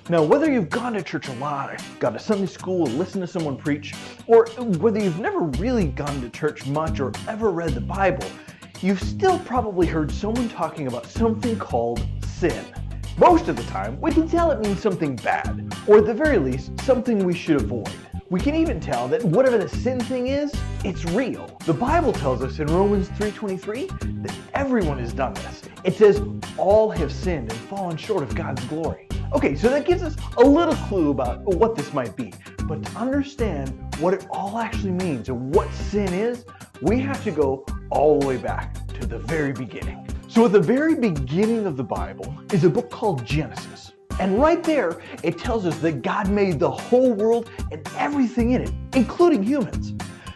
Now, whether you've gone to church a lot, or gone to Sunday school, or listened to someone preach, or whether you've never really gone to church much or ever read the Bible, you've still probably heard someone talking about something called sin. Most of the time, we can tell it means something bad, or at the very least, something we should avoid. We can even tell that whatever the sin thing is, it's real. The Bible tells us in Romans 3:23 that everyone has done this. It says, all have sinned and fallen short of God's glory. Okay, so that gives us a little clue about what this might be. But to understand what it all actually means and what sin is, we have to go all the way back to the very beginning. So at the very beginning of the Bible is a book called Genesis. And right there, it tells us that God made the whole world and everything in it, including humans.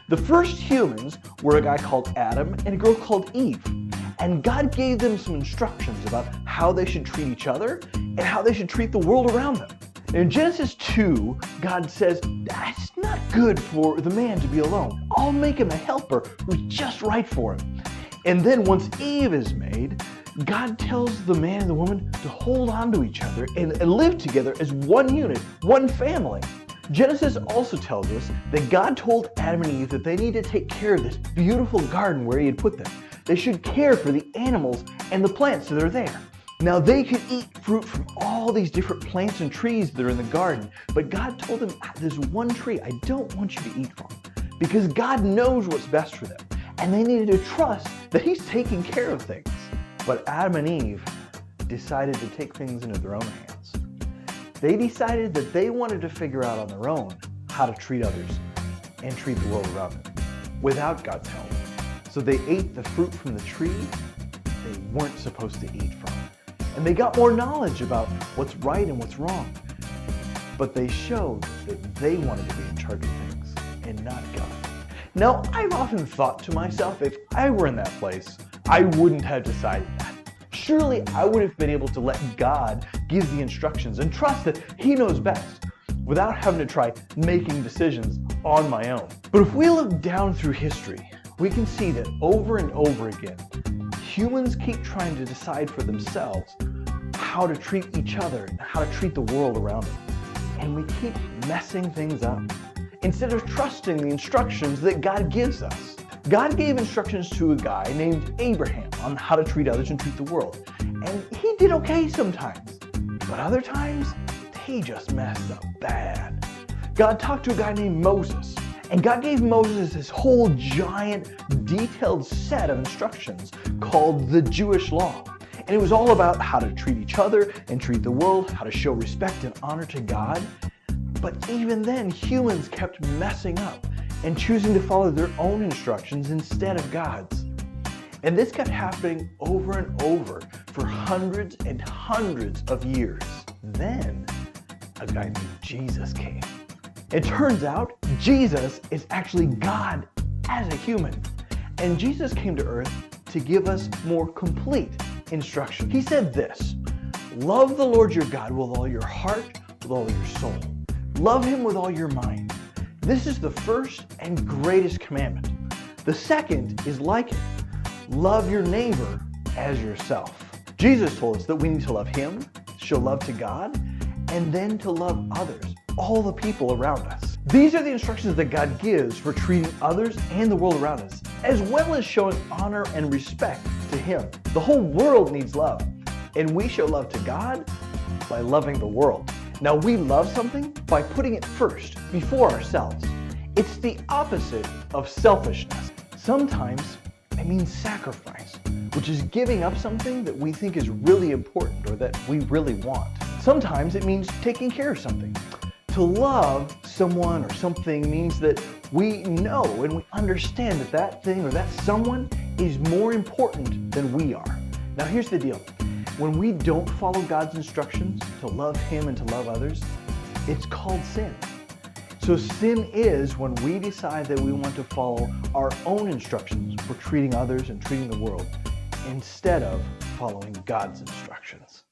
The first humans were a guy called Adam and a girl called Eve. And God gave them some instructions about how they should treat each other and how they should treat the world around them. In Genesis 2, God says, it's not good for the man to be alone. I'll make him a helper who's just right for him. And then once Eve is made, God tells the man and the woman to hold on to each other and live together as one unit, one family. Genesis also tells us that God told Adam and Eve that they need to take care of this beautiful garden where he had put them. They should care for the animals and the plants that are there. Now they could eat fruit from all these different plants and trees that are in the garden, but God told them, there's one tree I don't want you to eat from, because God knows what's best for them, and they needed to trust that he's taking care of things. But Adam and Eve decided to take things into their own hands. They decided that they wanted to figure out on their own how to treat others and treat the world around them without God's help. So they ate the fruit from the tree they weren't supposed to eat from. And they got more knowledge about what's right and what's wrong. But they showed that they wanted to be in charge of things and not God. Now, I've often thought to myself, if I were in that place, I wouldn't have decided that. Surely I would have been able to let God give the instructions and trust that he knows best without having to try making decisions on my own. But if we look down through history, we can see that over and over again, humans keep trying to decide for themselves how to treat each other and how to treat the world around them. And we keep messing things up instead of trusting the instructions that God gives us. God gave instructions to a guy named Abraham on how to treat others and treat the world. And he did okay sometimes, but other times, he just messed up bad. God talked to a guy named Moses, and God gave Moses this whole giant, detailed set of instructions called the Jewish law. And it was all about how to treat each other and treat the world, how to show respect and honor to God. But even then, humans kept messing up and choosing to follow their own instructions instead of God's. And this kept happening over and over for hundreds and hundreds of years. Then, a guy named Jesus came. It turns out Jesus is actually God as a human. And Jesus came to earth to give us more complete instruction. He said this, love the Lord your God with all your heart, with all your soul. Love him with all your mind. This is the first and greatest commandment. The second is like it. Love your neighbor as yourself. Jesus told us that we need to love him, show love to God, and then to love others, all the people around us. These are the instructions that God gives for treating others and the world around us, as well as showing honor and respect to him. The whole world needs love, and we show love to God by loving the world. Now, we love something by putting it first, before ourselves. It's the opposite of selfishness. Sometimes it means sacrifice, which is giving up something that we think is really important or that we really want. Sometimes it means taking care of something. To love someone or something means that we know and we understand that that thing or that someone is more important than we are. Now, here's the deal. When we don't follow God's instructions to love him and to love others, it's called sin. So sin is when we decide that we want to follow our own instructions for treating others and treating the world instead of following God's instructions.